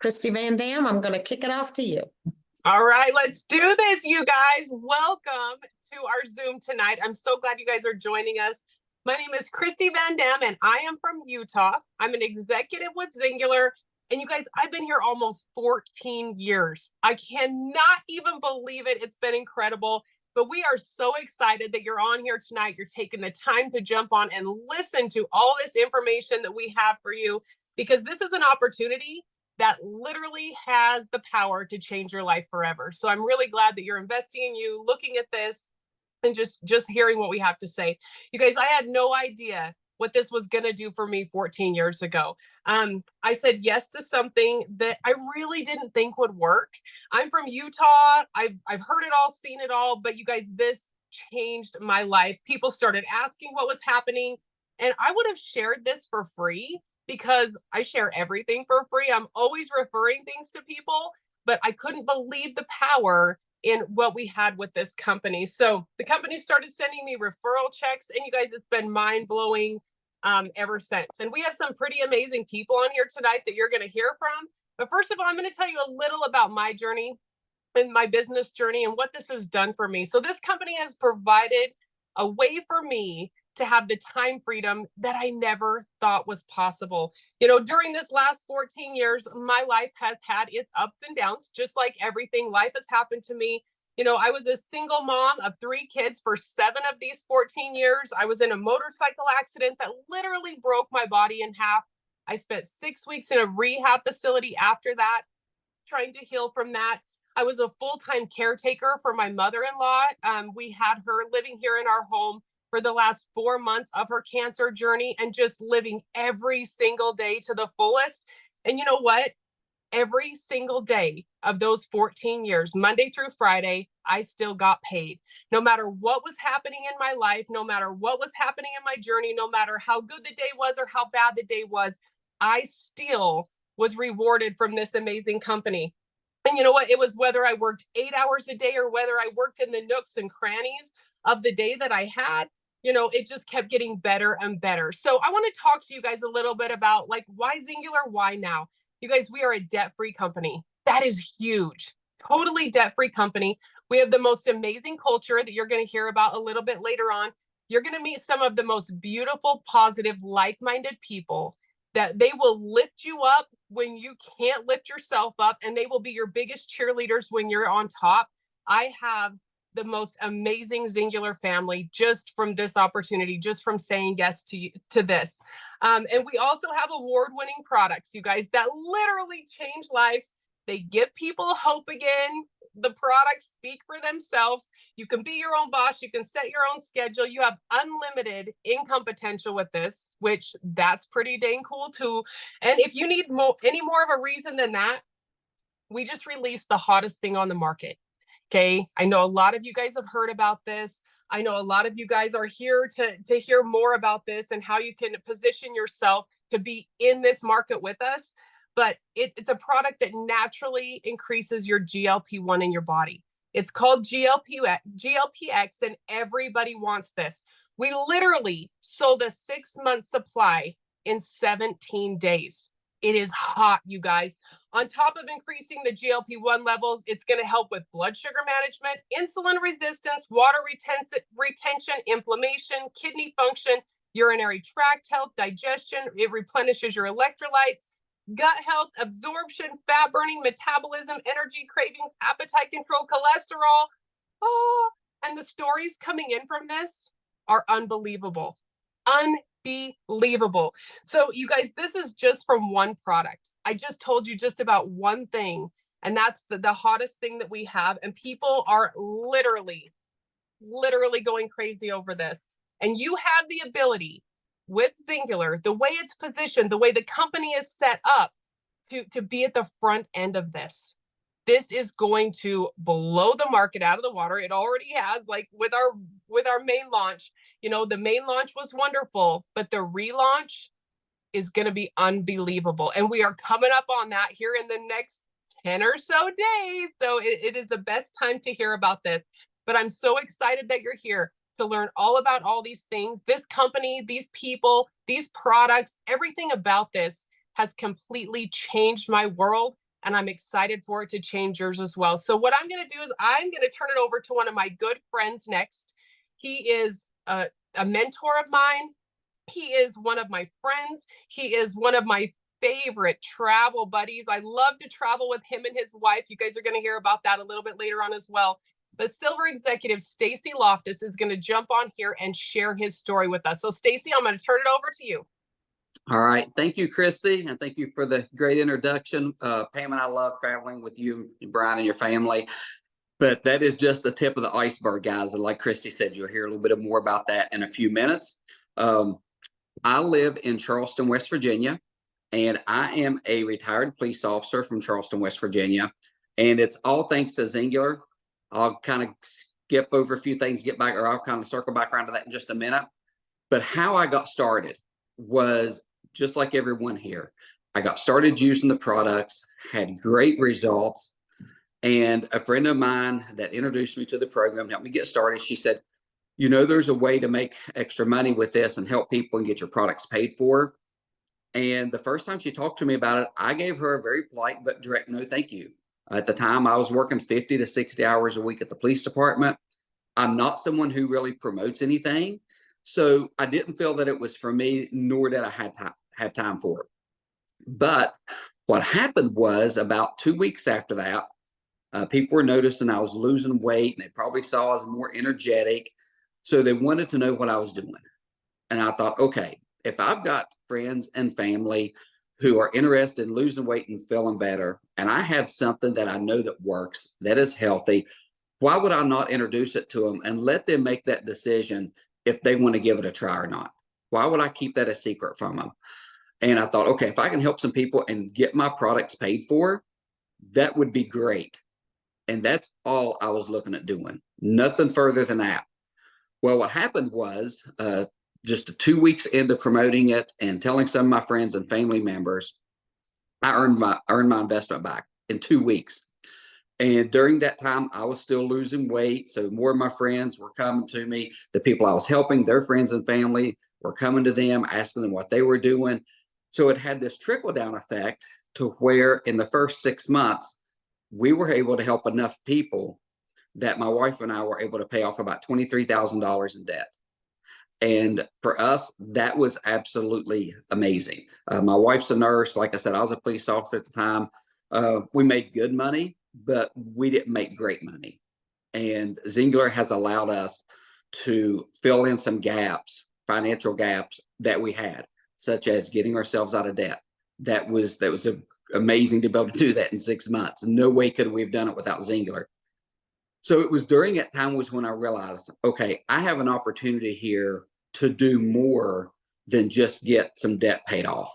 Christy Van Dam, I'm going to kick it off to you. All right, let's do this, you guys. Welcome to our Zoom tonight. I'm so glad you guys are joining us. My name is Christy Van Dam, and I am from Utah. I'm an executive with Zingular. And you guys, I've been here almost 14 years. I cannot even believe it. It's been incredible. But we are so excited that you're on here tonight. You're taking the time to jump on and listen to all this information that we have for you, because this is an opportunity that literally has the power to change your life forever. So I'm really glad that you're investing in you, looking at this, and just hearing what we have to say. You guys, I had no idea what this was going to do for me 14 years ago. I said yes to something that I really didn't think would work. I'm from Utah. I've heard it all, seen it all, but you guys, this changed my life. People started asking what was happening, and I would have shared this for free because I share everything for free. I'm always referring things to people, but I couldn't believe the power in what we had with this company. So the company started sending me referral checks, and you guys, it's been mind-blowing ever since. And we have some pretty amazing people on here tonight that you're going to hear from. But first of all, I'm going to tell you a little about my journey and my business journey and what this has done for me. So this company has provided a way for me to have the time freedom that I never thought was possible. You know, during this last 14 years, my life has had its ups and downs, just like everything. Life has happened to me. You know, I was a single mom of 3 kids for 7 of these 14 years. I was in a motorcycle accident that literally broke my body in half. I spent 6 weeks in a rehab facility after that, trying to heal from that. I was a full-time caretaker for my mother-in-law. We had her living here in our home for the last 4 months of her cancer journey, and just living every single day to the fullest. And you know what? Every single day of those 14 years, Monday through Friday, I still got paid. No matter what was happening in my life, no matter what was happening in my journey, no matter how good the day was or how bad the day was, I still was rewarded from this amazing company. And you know what? It was whether I worked 8 hours a day or whether I worked in the nooks and crannies of the day that I had, you know, it just kept getting better and better. So I want to talk to you guys a little bit about, like, why Zingular, why now? You guys, we are a debt-free company. That is huge. Totally debt-free company. We have the most amazing culture that you're going to hear about a little bit later on. You're going to meet some of the most beautiful, positive, like-minded people that they will lift you up when you can't lift yourself up, and they will be your biggest cheerleaders when you're on top. I have the most amazing Zingular family just from this opportunity, just from saying yes to this. And we also have award-winning products, you guys, that literally change lives. They give people hope again. The products speak for themselves. You can be your own boss. You can set your own schedule. You have unlimited income potential with this, which that's pretty dang cool too. And if you need any more of a reason than that, we just released the hottest thing on the market. Okay. I know a lot of you guys have heard about this. I know a lot of you guys are here to hear more about this and how you can position yourself to be in this market with us. But it's a product that naturally increases your GLP-1 in your body. It's called GLP-X, and everybody wants this. We literally sold a 6-month supply in 17 days. It is hot, you guys. On top of increasing the GLP-1 levels, it's going to help with blood sugar management, insulin resistance, water retention, inflammation, kidney function, urinary tract health, digestion. It replenishes your electrolytes, gut health, absorption, fat burning, metabolism, energy cravings, appetite control, cholesterol. Oh, and the stories coming in from this are unbelievable. Unbelievable. So you guys, this is just from one product. I just told you just about one thing, and that's the hottest thing that we have. And people are literally going crazy over this. And you have the ability with Zingular, the way it's positioned, the way the company is set up to be at the front end of this. This is going to blow the market out of the water. It already has, like with our main launch. You know, the main launch was wonderful, but the relaunch is going to be unbelievable. And we are coming up on that here in the next 10 or so days. So it is the best time to hear about this. But I'm so excited that you're here to learn all about all these things. This company, these people, these products, everything about this has completely changed my world and I'm excited for it to change yours as well. So what I'm going to do is I'm going to turn it over to one of my good friends next. He is a mentor of mine. He is one of my friends. He is one of my favorite travel buddies. I love to travel with him and his wife. You guys are going to hear about that a little bit later on as well. But Silver executive Stacy Loftus is going to jump on here and share his story with us. So Stacy, I'm going to turn it over to you. All right. Thank you, Christy, and thank you for the great introduction. Pam and I love traveling with you, Brian, and your family. But that is just the tip of the iceberg, guys. And like Christy said, you'll hear a little bit more about that in a few minutes. I live in Charleston, West Virginia, and I am a retired police officer from Charleston, West Virginia. And it's all thanks to Zingular. I'll kind of skip over a few things, get back, or I'll kind of circle back around to that in just a minute. But how I got started was just like everyone here. I got started using the products, had great results. And a friend of mine that introduced me to the program, helped me get started. She said, you know, there's a way to make extra money with this and help people and get your products paid for. And the first time she talked to me about it, I gave her a very polite but direct no thank you. At the time, I was working 50 to 60 hours a week at the police department. I'm not someone who really promotes anything. So I didn't feel that it was for me, nor did I have time for it. But what happened was about 2 weeks after that, people were noticing I was losing weight, and they probably saw I was more energetic. So they wanted to know what I was doing. And I thought, okay, if I've got friends and family who are interested in losing weight and feeling better, and I have something that I know that works, that is healthy, why would I not introduce it to them and let them make that decision if they want to give it a try or not? Why would I keep that a secret from them? And I thought, okay, if I can help some people and get my products paid for, that would be great. And that's all I was looking at doing, nothing further than that. Well, what happened was just 2 weeks into promoting it and telling some of my friends and family members, I earned my investment back in 2 weeks. And during that time, I was still losing weight. So more of my friends were coming to me. The people I was helping, their friends and family were coming to them, asking them what they were doing. So it had this trickle down effect to where in the first 6 months, we were able to help enough people that my wife and I were able to pay off about $23,000 in debt. And for us, that was absolutely amazing. My wife's a nurse. Like I said, I was a police officer at the time. We made good money, but we didn't make great money. And Zingular has allowed us to fill in some gaps, financial gaps that we had, such as getting ourselves out of debt. That was amazing to be able to do that in 6 months. No way could we have done it without Zingular. So it was during that time was when I realized, okay, I have an opportunity here to do more than just get some debt paid off.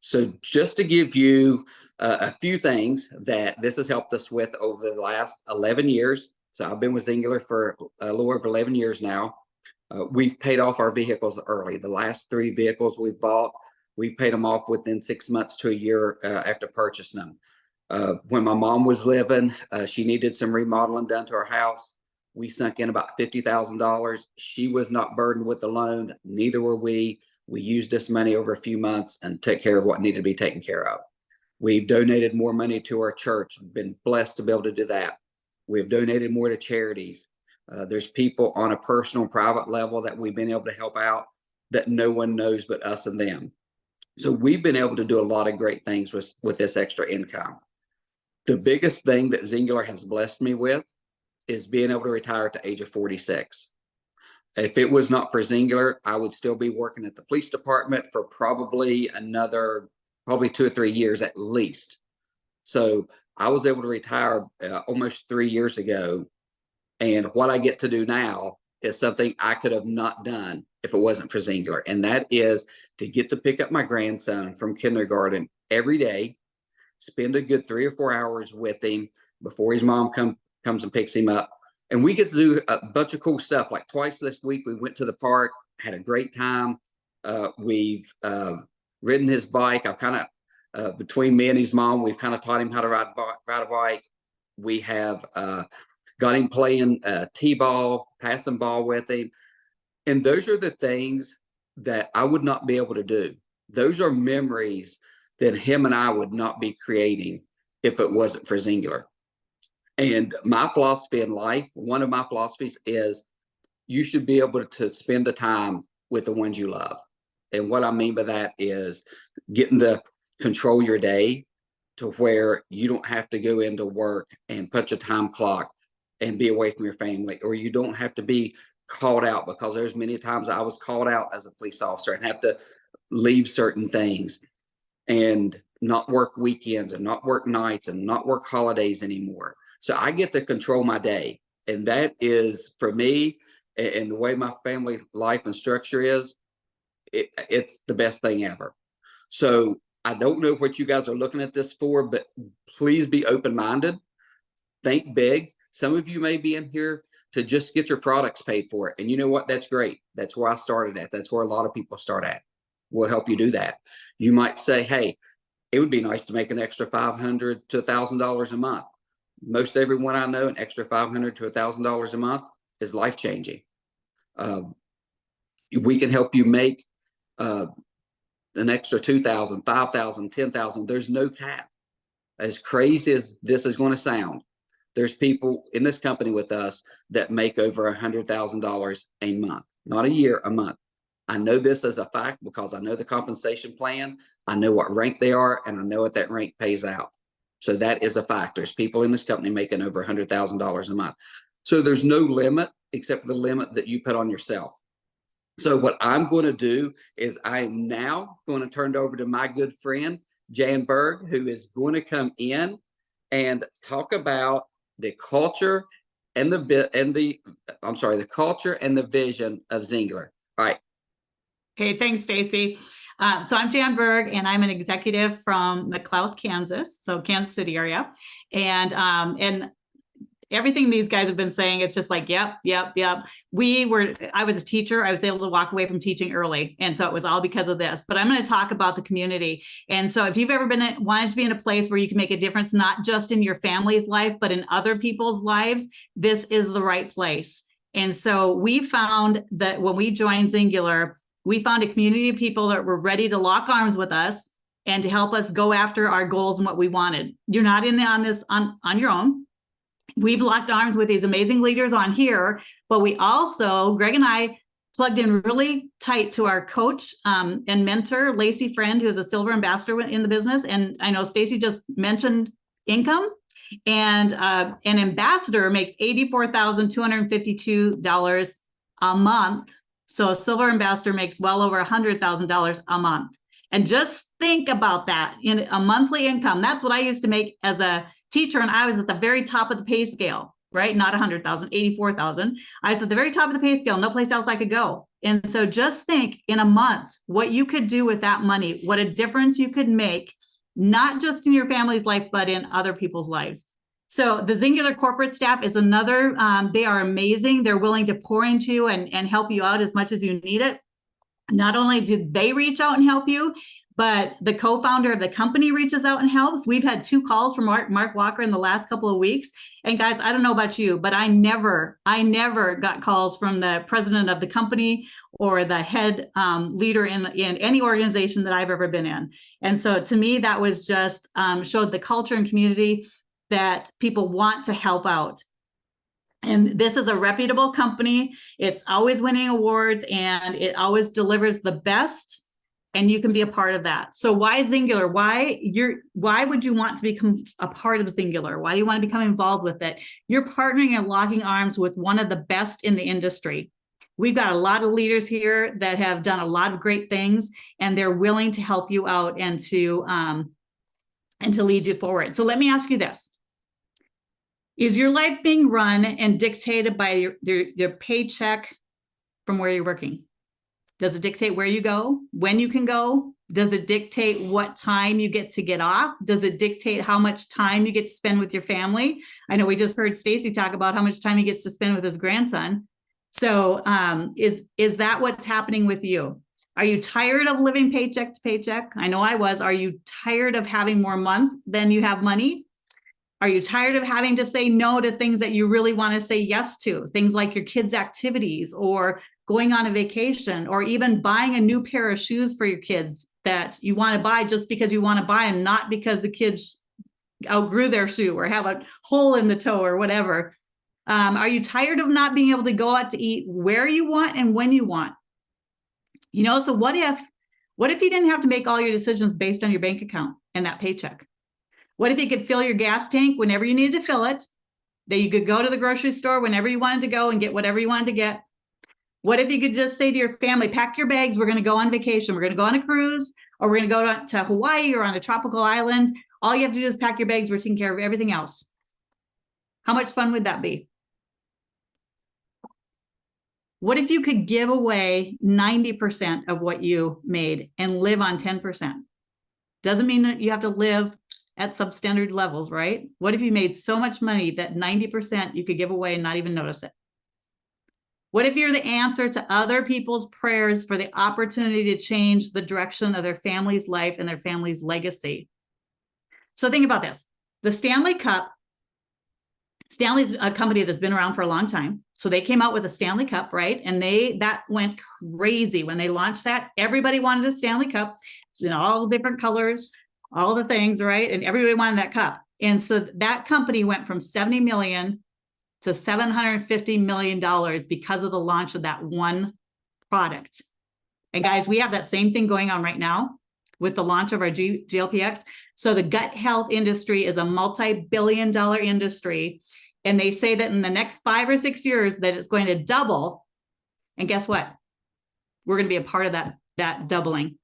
So just to give you a few things that this has helped us with over the last 11 years. So I've been with Zingular for a little over 11 years now. We've paid off our vehicles early. The last 3 vehicles we bought, we paid them off within 6 months to a year after purchasing them. When my mom was living, she needed some remodeling done to her house. We sunk in about $50,000. She was not burdened with the loan. Neither were we. We used this money over a few months and took care of what needed to be taken care of. We've donated more money to our church. Been blessed to be able to do that. We've donated more to charities. There's people on a personal, private level that we've been able to help out that no one knows but us and them. So we've been able to do a lot of great things with this extra income. The biggest thing that Zingular has blessed me with is being able to retire at the age of 46. If it was not for Zingular, I would still be working at the police department for probably 2 or 3 years at least. So I was able to retire almost 3 years ago. And what I get to do now is something I could have not done if it wasn't for Zingular. And that is to get to pick up my grandson from kindergarten every day, spend a good 3 or 4 hours with him before his mom comes and picks him up. And we get to do a bunch of cool stuff. Like twice this week, we went to the park, had a great time. We've ridden his bike. I've kind of, between me and his mom, we've kind of taught him how to ride a bike. We have got him playing t-ball, passing ball with him. And those are the things that I would not be able to do. Those are memories that him and I would not be creating if it wasn't for Singular. And my philosophy in life, one of my philosophies is you should be able to spend the time with the ones you love. And what I mean by that is getting to control your day to where you don't have to go into work and punch a time clock and be away from your family, or you don't have to be called out, because there's many times I was called out as a police officer and have to leave certain things and not work weekends and not work nights and not work holidays anymore. So I get to control my day. And that is, for me, and the way my family life and structure is, it's the best thing ever. So I don't know what you guys are looking at this for, but please be open-minded. Think big. Some of you may be in here to just get your products paid for. And you know what? That's great. That's where I started at. That's where a lot of people start at. We'll help you do that. You might say, hey, it would be nice to make an extra $500 to $1,000 a month. Most everyone I know, an extra $500 to $1,000 a month is life-changing. We can help you make an extra $2,000, $5,000, $10,000. There's no cap. As crazy as this is going to sound, there's people in this company with us that make over $100,000 a month, not a year, a month. I know this as a fact because I know the compensation plan. I know what rank they are, and I know what that rank pays out. So that is a fact. There's people in this company making over $100,000 a month. So there's no limit except for the limit that you put on yourself. So what I'm going to do is I am now going to turn it over to my good friend, Jan Berg, who is going to come in and talk about the culture and the culture and the vision of Singular. All right. Okay, thanks, Stacy. So I'm Jan Berg, and I'm an executive from McLouth, Kansas, so Kansas City area. And everything these guys have been saying, it's just like, yep. I was a teacher. I was able to walk away from teaching early. And so it was all because of this. But I'm going to talk about the community. And so if you've ever wanted to be in a place where you can make a difference, not just in your family's life, but in other people's lives, this is the right place. And so we found that when we joined Singular, we found a community of people that were ready to lock arms with us and to help us go after our goals and what we wanted. You're not on this on your own. We've locked arms with these amazing leaders on here, but we also, Greg and I, plugged in really tight to our coach and mentor, Lacey Friend, who is a silver ambassador in the business. And I know Stacy just mentioned income, and an ambassador makes $84,252 a month. So a silver ambassador makes well over $100,000 a month. And just think about that in a monthly income. That's what I used to make as a teacher, and I was at the very top of the pay scale, right? Not 100,000, 84,000. I was at the very top of the pay scale, no place else I could go. And so just think in a month, what you could do with that money, what a difference you could make, not just in your family's life, but in other people's lives. So the Singular corporate staff is another, they are amazing. They're willing to pour into you and help you out as much as you need it. Not only do they reach out and help you, but the co-founder of the company reaches out and helps. We've had 2 calls from Mark Walker in the last couple of weeks. And guys, I don't know about you, but I never got calls from the president of the company or the head leader in any organization that I've ever been in. And so to me, that was just showed the culture and community that people want to help out. And this is a reputable company. It's always winning awards, and it always delivers the best. And you can be a part of that. So why Singular? Why would you want to become a part of Singular? Why do you want to become involved with it? You're partnering and locking arms with one of the best in the industry. We've got a lot of leaders here that have done a lot of great things, and they're willing to help you out and to lead you forward. So let me ask you this. Is your life being run and dictated by your paycheck from where you're working? Does it dictate where you go, when you can go? Does it dictate what time you get to get off? Does it dictate how much time you get to spend with your family? I know we just heard Stacy talk about how much time he gets to spend with his grandson. So is that what's happening with you? Are you tired of living paycheck to paycheck? I know I was. Are you tired of having more month than you have money? Are you tired of having to say no to things that you really want to say yes to? Things like your kids' activities, or going on a vacation, or even buying a new pair of shoes for your kids that you want to buy just because you want to buy them, not because the kids outgrew their shoe or have a hole in the toe or whatever? Are you tired of not being able to go out to eat where you want and when you want? You know, so what if you didn't have to make all your decisions based on your bank account and that paycheck? What if you could fill your gas tank whenever you needed to fill it? That you could go to the grocery store whenever you wanted to go and get whatever you wanted to get? What if you could just say to your family, pack your bags, we're going to go on vacation, we're going to go on a cruise, or we're going to go to Hawaii or on a tropical island. All you have to do is pack your bags, we're taking care of everything else. How much fun would that be? What if you could give away 90% of what you made and live on 10%? Doesn't mean that you have to live at substandard levels, right? What if you made so much money that 90% you could give away and not even notice it? What if you're the answer to other people's prayers for the opportunity to change the direction of their family's life and their family's legacy? So think about this. The Stanley Cup, Stanley's a company that's been around for a long time. So they came out with a Stanley Cup, right? And that went crazy when they launched that. Everybody wanted a Stanley Cup. It's in all different colors, all the things, right? And everybody wanted that cup. And so that company went from 70 million to $750 million because of the launch of that one product. And guys, we have that same thing going on right now with the launch of our GLP-X. So the gut health industry is a multi-billion-dollar industry. And they say that in the next 5 or 6 years that it's going to double. And guess what? We're going to be a part of that doubling.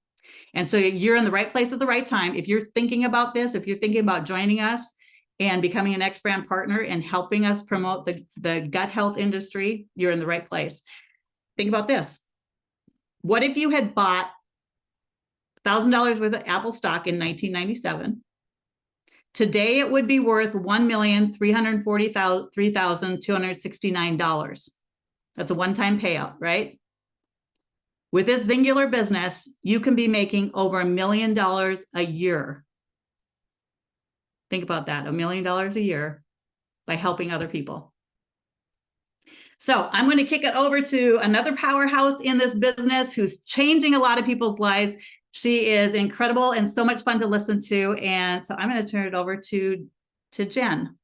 And so you're in the right place at the right time. If you're thinking about this, if you're thinking about joining us and becoming an X brand partner and helping us promote the gut health industry, you're in the right place. Think about this. What if you had bought $1,000 worth of Apple stock in 1997? Today, it would be worth $1,343,269. That's a one-time payout, right? With this singular business, you can be making over $1 million a year. Think about that, $1 million a year by helping other people. So I'm going to kick it over to another powerhouse in this business who's changing a lot of people's lives. She is incredible and so much fun to listen to. And so I'm going to turn it over to Jen.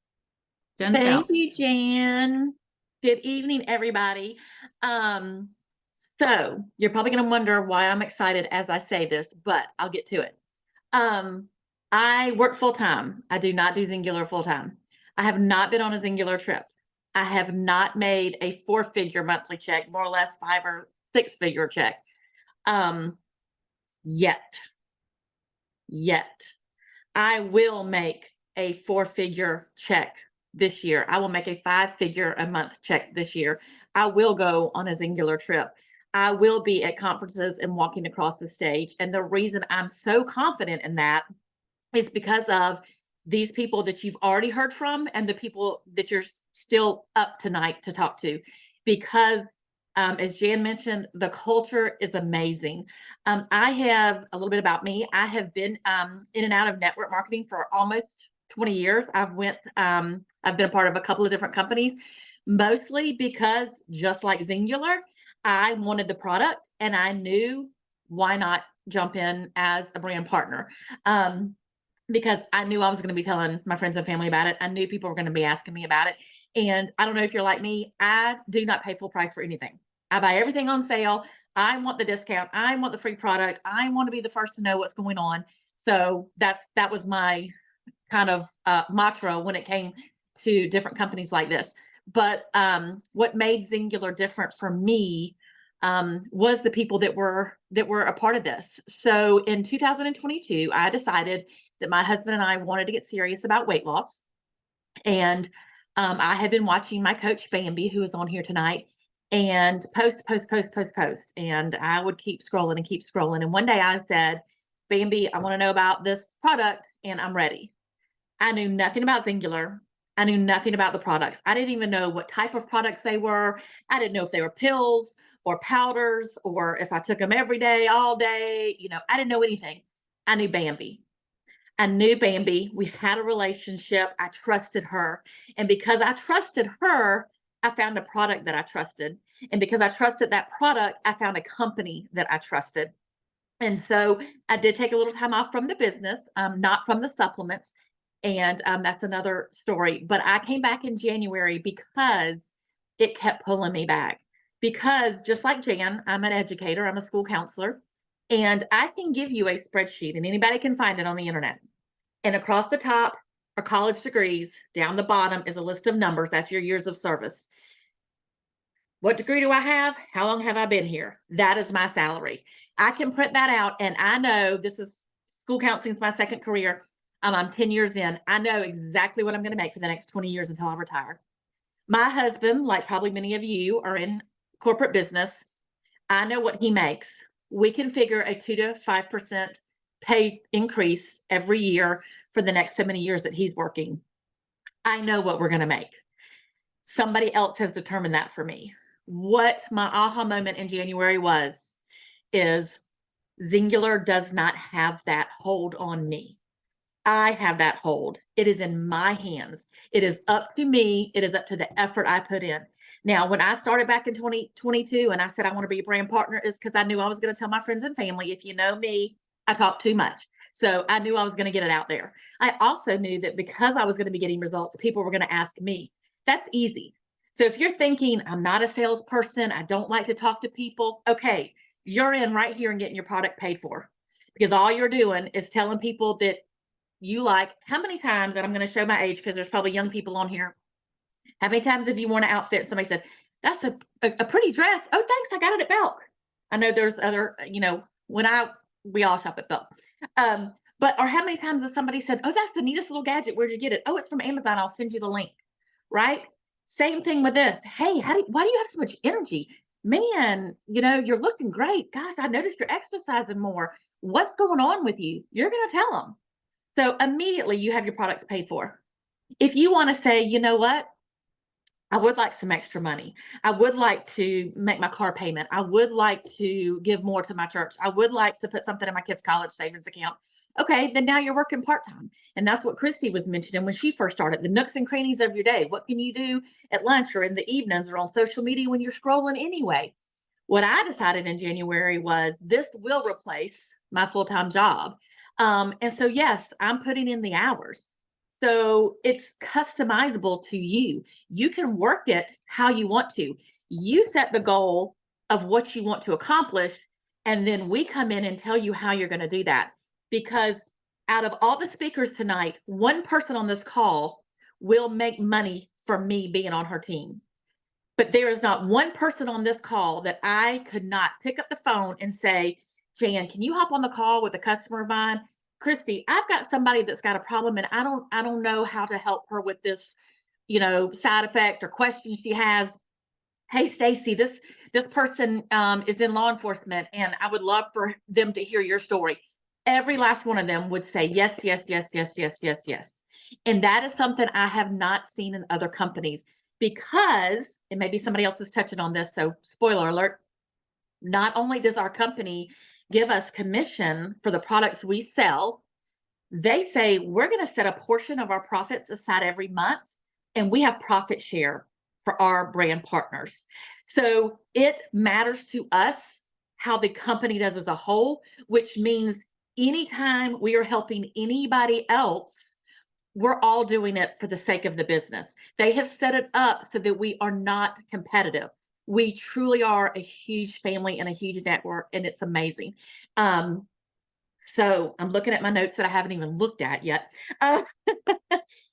Thank Phelps. you, Jan. Good evening, everybody. So you're probably going to wonder why I'm excited as I say this, but I'll get to it. I work full-time. I do not do Zingular full-time. I have not been on a Zingular trip. I have not made a 4-figure monthly check, more or less 5 or 6-figure check. Yet. I will make a 4-figure check this year. I will make a 5-figure a month check this year. I will go on a Zingular trip. I will be at conferences and walking across the stage. And the reason I'm so confident in that is because of these people that you've already heard from and the people that you're still up tonight to talk to. Because as Jan mentioned, the culture is amazing. I have a little bit about me. I have been in and out of network marketing for almost 20 years. I've been a part of a couple of different companies, mostly because just like Zingular, I wanted the product and I knew why not jump in as a brand partner. Because I knew I was going to be telling my friends and family about it. I knew people were going to be asking me about it. And I don't know if you're like me, I do not pay full price for anything. I buy everything on sale. I want the discount. I want the free product. I want to be the first to know what's going on. So that was my kind of mantra when it came to different companies like this. But what made Zingular different for me was the people that were a part of this. So in 2022, I decided that my husband and I wanted to get serious about weight loss. And I had been watching my coach, Bambi, who is on here tonight, and post. And I would keep scrolling and keep scrolling. And one day I said, Bambi, I want to know about this product and I'm ready. I knew nothing about Zingular. I knew nothing about the products. I didn't even know what type of products they were. I didn't know if they were pills or powders or if I took them every day, all day. I didn't know anything. I knew Bambi. We had a relationship. I trusted her. And because I trusted her, I found a product that I trusted. And because I trusted that product, I found a company that I trusted. And so I did take a little time off from the business, not from the supplements. And that's another story. But I came back in January because it kept pulling me back. Because just like Jan, I'm an educator, I'm a school counselor, and I can give you a spreadsheet and anybody can find it on the internet. And across the top are college degrees. Down the bottom is a list of numbers. That's your years of service. What degree do I have? How long have I been here? That is my salary. I can print that out, and I know this is school counseling is my second career. I'm 10 years in. I know exactly what I'm going to make for the next 20 years until I retire. My husband, like probably many of you, are in corporate business. I know what he makes. We can figure a 2 to 5% pay increase every year for the next so many years that he's working. I know what we're going to make. Somebody else has determined that for me. What my aha moment in January is Singular does not have that hold on me. I have that hold. It is in my hands. It is up to me. It is up to the effort I put in. Now, when I started back in 2022 and I said I want to be a brand partner, is because I knew I was going to tell my friends and family, if you know me, I talk too much. So I knew I was going to get it out there. I also knew that because I was going to be getting results, people were going to ask me. That's easy. So if you're thinking, I'm not a salesperson, I don't like to talk to people, okay, you're in right here and getting your product paid for. Because all you're doing is telling people that you like. How many times, and I'm going to show my age because there's probably young people on here. How many times have you worn an outfit, somebody said, that's a pretty dress. Oh, thanks, I got it at Belk. I know there's other, we all shop at Belk. Or how many times has somebody said, oh, that's the neatest little gadget. Where'd you get it? Oh, it's from Amazon. I'll send you the link. Right? Same thing with this. Hey, why do you have so much energy? Man, you're looking great. Gosh, I noticed you're exercising more. What's going on with you? You're going to tell them. So immediately you have your products paid for. If you want to say, you know what? I would like some extra money. I would like to make my car payment. I would like to give more to my church. I would like to put something in my kids' college savings account. Okay, then now you're working part-time. And that's what Christy was mentioning when she first started, the nooks and crannies of your day. What can you do at lunch or in the evenings or on social media when you're scrolling anyway? What I decided in January was this will replace my full-time job. And so, yes, I'm putting in the hours. So it's customizable to you. You can work it how you want to. You set the goal of what you want to accomplish, and then we come in and tell you how you're going to do that. Because out of all the speakers tonight, one person on this call will make money from me being on her team. But there is not one person on this call that I could not pick up the phone and say, Jan, can you hop on the call with a customer of mine? Christy, I've got somebody that's got a problem and I don't know how to help her with this, side effect or question she has. Hey, Stacy, this person is in law enforcement and I would love for them to hear your story. Every last one of them would say, yes, yes, yes, yes, yes, yes, yes. And that is something I have not seen in other companies because, and maybe somebody else is touching on this, so spoiler alert, not only does our company give us commission for the products we sell, they say we're going to set a portion of our profits aside every month, and we have profit share for our brand partners. So it matters to us how the company does as a whole, which means anytime we are helping anybody else, we're all doing it for the sake of the business. They have set it up so that we are not competitive. We truly are a huge family and a huge network, and it's amazing. So I'm looking at my notes that I haven't even looked at yet.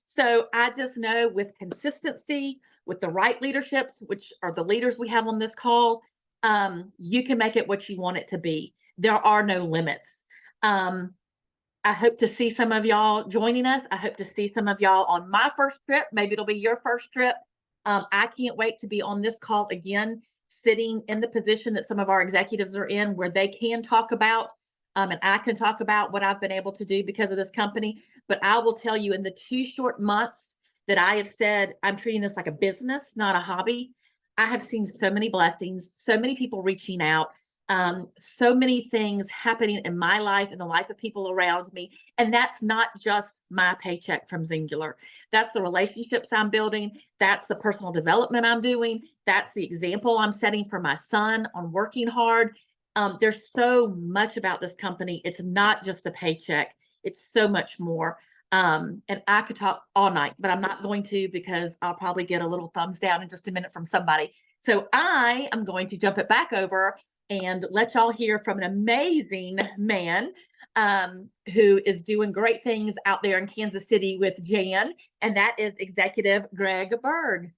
So I just know with consistency, with the right leaderships, which are the leaders we have on this call, you can make it what you want it to be. There are no limits. I hope to see some of y'all joining us. I hope to see some of y'all on my first trip. Maybe it'll be your first trip. I can't wait to be on this call again, sitting in the position that some of our executives are in where they can talk about, and I can talk about what I've been able to do because of this company. But I will tell you, in the 2 short months that I have said, I'm treating this like a business, not a hobby, I have seen so many blessings, so many people reaching out, so many things happening in my life and the life of people around me. And that's not just my paycheck from Singular. That's the relationships I'm building. That's the personal development I'm doing. That's the example I'm setting for my son on working hard. There's so much about this company. It's not just the paycheck. It's so much more. And I could talk all night, but I'm not going to, because I'll probably get a little thumbs down in just a minute from somebody. So I am going to jump it back over and let y'all hear from an amazing man who is doing great things out there in Kansas City with Jan, and that is Executive Greg Berg.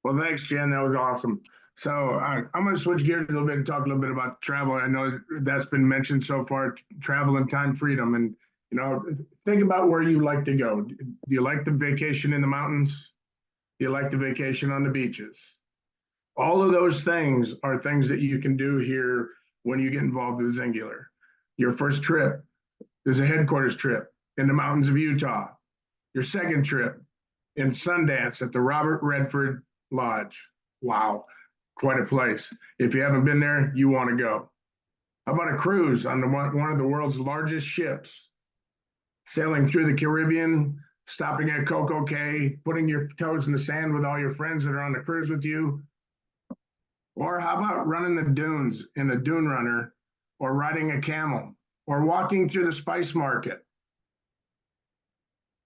Well, thanks, Jen. That was awesome. So I'm going to switch gears a little bit and talk a little bit about travel. I know that's been mentioned so far, travel and time freedom. And, you know, think about where you like to go. Do you like the vacation in the mountains? Do you like the vacation on the beaches? All of those things are things that you can do here when you get involved with Zingular. Your first trip is a headquarters trip in the mountains of Utah. Your second trip in Sundance at the Robert Redford Lodge. Wow, quite a place. If you haven't been there, you want to go. How about a cruise on one of the world's largest ships, sailing through the Caribbean, stopping at Coco Cay, putting your toes in the sand with all your friends that are on the cruise with you? Or how about running the dunes in a dune runner, or riding a camel, or walking through the spice market?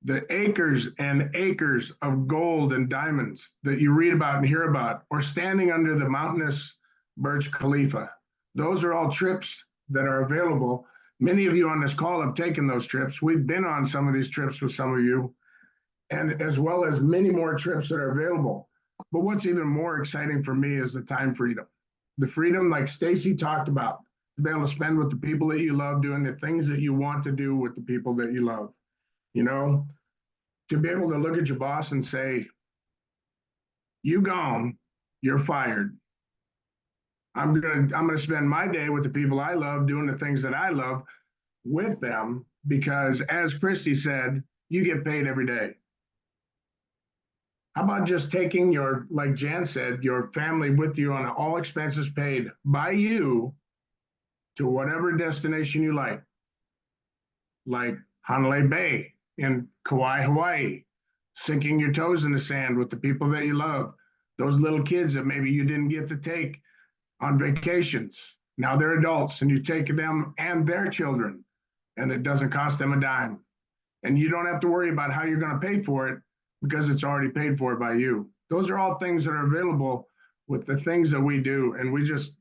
The acres and acres of gold and diamonds that you read about and hear about, or standing under the mountainous Burj Khalifa. Those are all trips that are available. Many of you on this call have taken those trips. We've been on some of these trips with some of you, and as well as many more trips that are available. But what's even more exciting for me is the time freedom. The freedom, like Stacy talked about, to be able to spend with the people that you love, doing the things that you want to do with the people that you love. You know, to be able to look at your boss and say, you gone, you're fired. I'm gonna spend my day with the people I love, doing the things that I love with them, because as Christy said, you get paid every day. How about just taking your, like Jan said, your family with you on all expenses paid by you to whatever destination you like Hanalei Bay in Kauai, Hawaii, sinking your toes in the sand with the people that you love, those little kids that maybe you didn't get to take on vacations. Now they're adults, and you take them and their children, and it doesn't cost them a dime. And you don't have to worry about how you're going to pay for it, because it's already paid for by you. Those are all things that are available with the things that we do. And we just,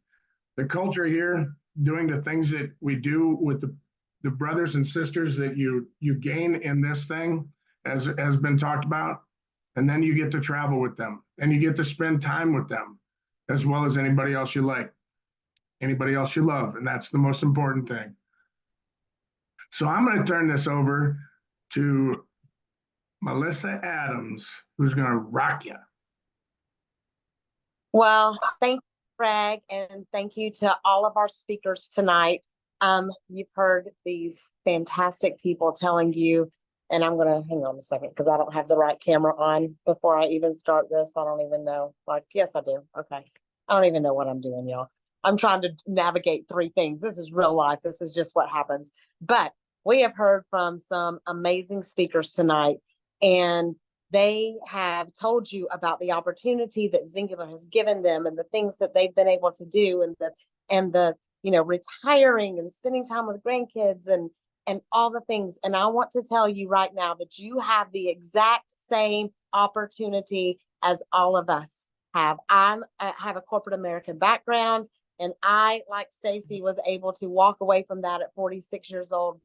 the culture here, doing the things that we do with the brothers and sisters that you gain in this thing, as has been talked about, and then you get to travel with them, and you get to spend time with them, as well as anybody else you like, anybody else you love, and that's the most important thing. So I'm going to turn this over to Melissa Adams, who's going to rock you. Well, thank you, Greg, and thank you to all of our speakers tonight. You've heard these fantastic people telling you, and I'm going to hang on a second because I don't have the right camera on before I even start this. I don't even know. Like, yes, I do. Okay. I don't even know what I'm doing, y'all. I'm trying to navigate three things. This is real life. This is just what happens. But we have heard from some amazing speakers tonight, and they have told you about the opportunity that Zingular has given them, and the things that they've been able to do, and the you know, retiring and spending time with grandkids and all the things. And I want to tell you right now that you have the exact same opportunity as all of us have. I have a corporate American background, and I, like Stacy, was able to walk away from that at 46 years old.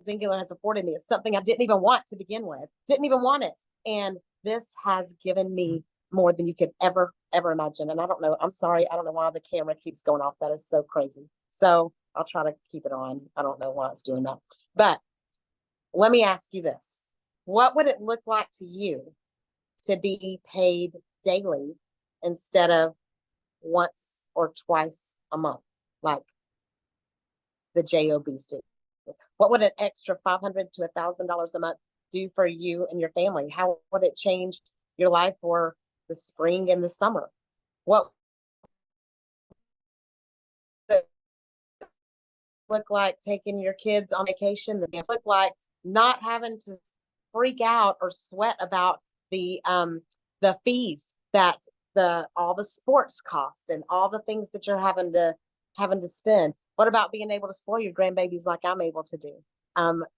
Zingular has afforded me. It's something I didn't even want to begin with. Didn't even want it. And this has given me more than you could ever imagine. And I don't know, I'm sorry, I don't know why the camera keeps going off. That is so crazy. So I'll try to keep it on. I don't know why it's doing that. But let me ask you this. What would it look like to you to be paid daily instead of once or twice a month, like the JOB student? What would an extra $500 to $1,000 a month do for you and your family? How would it change your life for the spring and the summer? What would it look like taking your kids on vacation? It look like not having to freak out or sweat about the fees that all the sports cost and all the things that you're having to spend? What about being able to spoil your grandbabies like I'm able to do?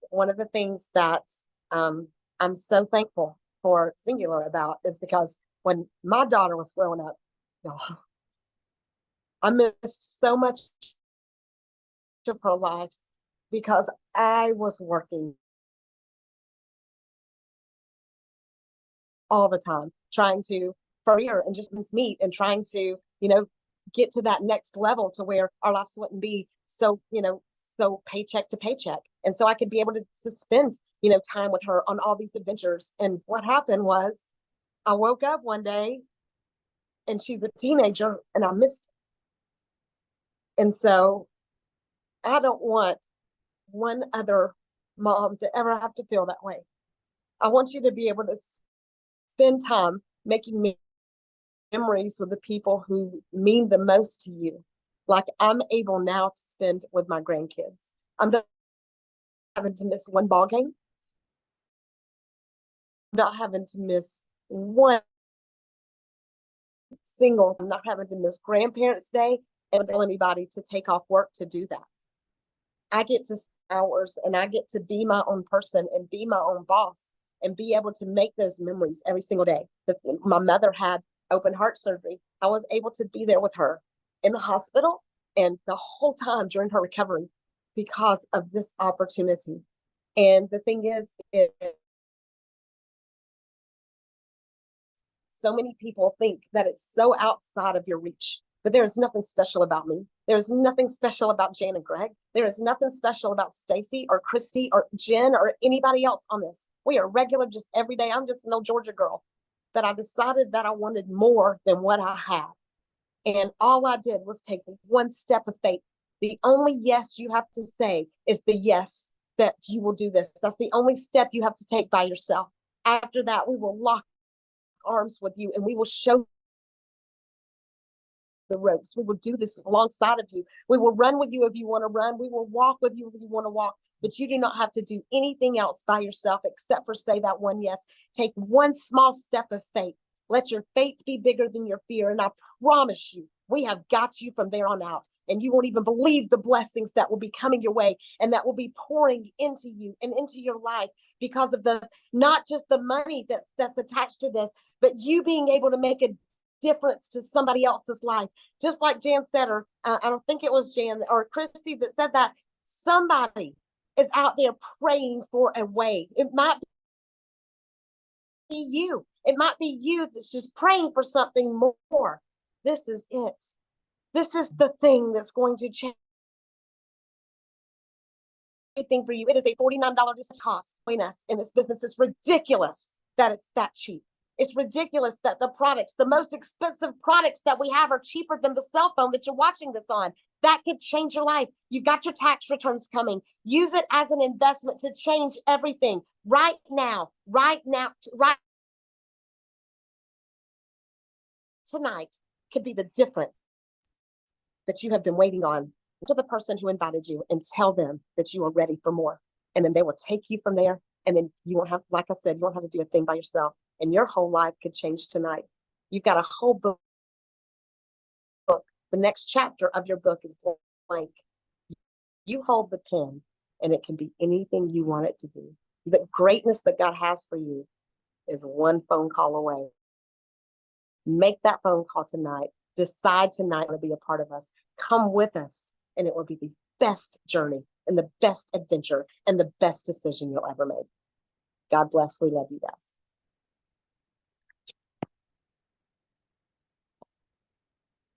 One of the things that I'm so thankful for Singular about is because when my daughter was growing up, y'all, I missed so much of her life because I was working all the time, trying to career and just meet and trying to, get to that next level to where our lives wouldn't be so, so paycheck to paycheck. And so I could be able to spend, time with her on all these adventures. And what happened was I woke up one day and she's a teenager and I missed her. And so I don't want one other mom to ever have to feel that way. I want you to be able to spend time making memories with the people who mean the most to you, like I'm able now to spend with my grandkids. I'm not having to miss one ball game. I'm not having to miss one single. I'm not having to miss Grandparents' Day and tell anybody to take off work to do that. I get to hours and I get to be my own person and be my own boss and be able to make those memories every single day. My mother had open heart surgery. I was able to be there with her in the hospital and the whole time during her recovery because of this opportunity. And the thing is, so many people think that it's so outside of your reach, but there is nothing special about me. There's nothing special about Jan and Greg. There is nothing special about Stacy or Christy or Jen or anybody else on this. We are regular, just every day. I'm just an old Georgia girl. But I decided that I wanted more than what I had. And all I did was take one step of faith. The only yes you have to say is the yes that you will do this. That's the only step you have to take by yourself. After that, we will lock arms with you and we will show the ropes. We will do this alongside of you. We will run with you if you want to run. We will walk with you if you want to walk. But you do not have to do anything else by yourself except for say that one yes. Take one small step of faith. Let your faith be bigger than your fear. And I promise you, we have got you from there on out. And you won't even believe the blessings that will be coming your way and that will be pouring into you and into your life because of not just the money that's attached to this, but you being able to make a difference to somebody else's life. Just like Jan said, or I don't think it was Jan or Christy that said that somebody is out there praying for a way. It might be you. It might be you that's just praying for something more. This is it. This is the thing that's going to change everything for you. It is a $49 cost between us in this business. It's ridiculous that it's that cheap. It's ridiculous that the most expensive products that we have are cheaper than the cell phone that you're watching this on. That could change your life. You've got your tax returns coming. Use it as an investment to change everything right now, right tonight could be the difference that you have been waiting on. To the person who invited you and tell them that you are ready for more. And then they will take you from there. And then you won't have, like I said, you won't have to do a thing by yourself. And your whole life could change tonight. You've got a whole book. The next chapter of your book is blank. You hold the pen and it can be anything you want it to be. The greatness that God has for you is one phone call away. Make that phone call tonight. Decide tonight to be a part of us. Come with us and it will be the best journey and the best adventure and the best decision you'll ever make. God bless. We love you guys.